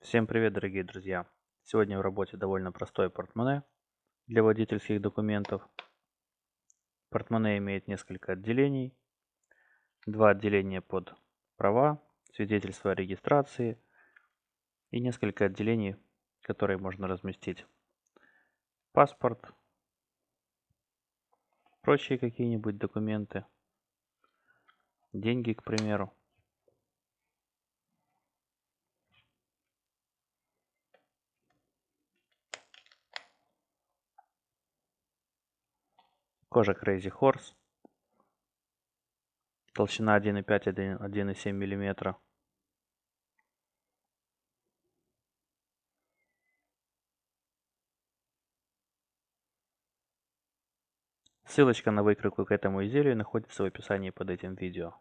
Всем привет, дорогие друзья! Сегодня в работе довольно простое портмоне для водительских документов. Портмоне имеет несколько отделений. Два отделения под права, свидетельство о регистрации и несколько отделений, которые можно разместить. Паспорт, прочие какие-нибудь документы, деньги, к примеру. Кожа Crazy Horse, толщина 1,5-1,7 мм. Ссылочка на выкройку к этому изделию находится в описании под этим видео.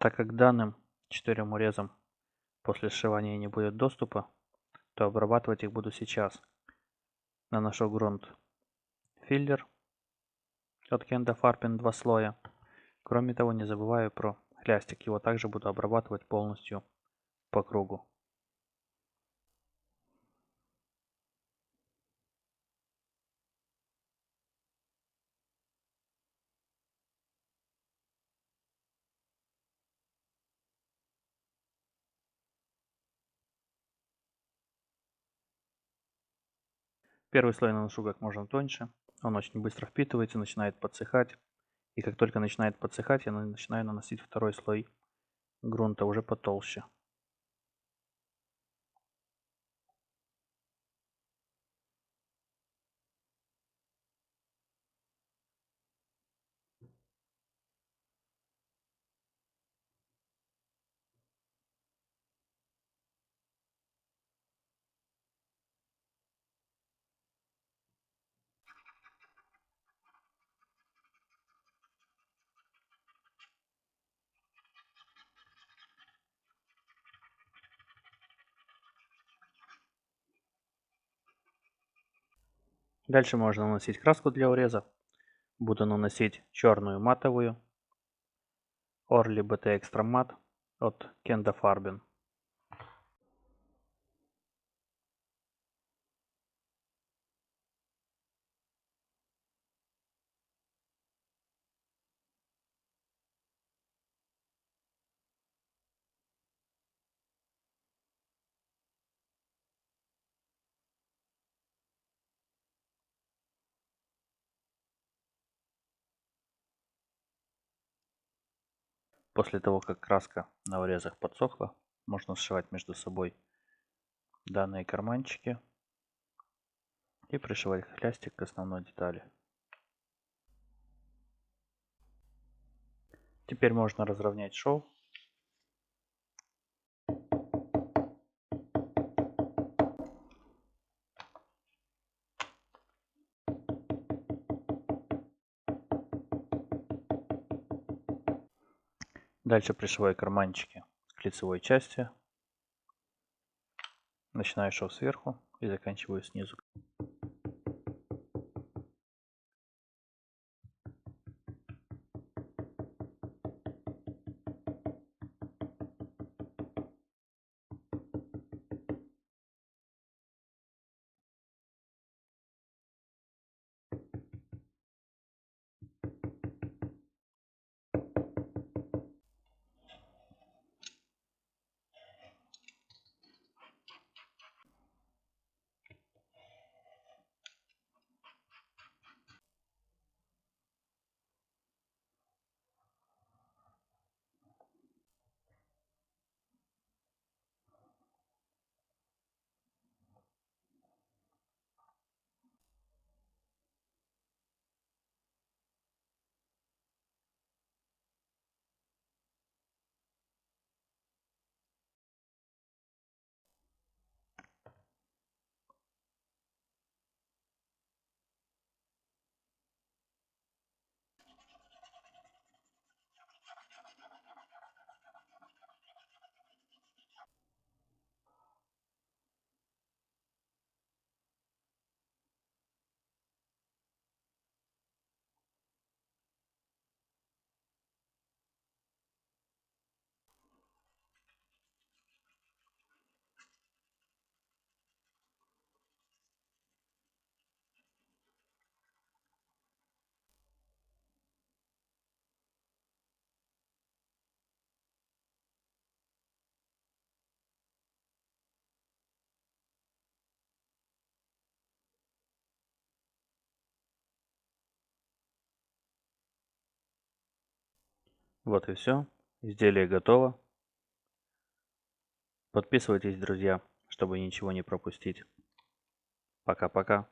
Так как к данным 4 урезам после сшивания не будет доступа, то обрабатывать их буду сейчас. Наношу грунт филлер от Kenda Farben 2 слоя. Кроме того, не забываю про хлястик. Его также буду обрабатывать полностью по кругу. Первый слой наношу как можно тоньше. Он очень быстро впитывается, начинает подсыхать. И как только начинает подсыхать, я начинаю наносить второй слой грунта уже потолще. Дальше можно наносить краску для уреза. Буду наносить черную матовую Orly BT Extra Matte от Kenda Farben. После того, как краска на урезах подсохла, можно сшивать между собой данные карманчики и пришивать хлястик к основной детали. Теперь можно разровнять шов. Дальше пришиваю карманчики к лицевой части. Начинаю шов сверху и заканчиваю снизу. Вот и все. Изделие готово. Подписывайтесь, друзья, чтобы ничего не пропустить. Пока-пока.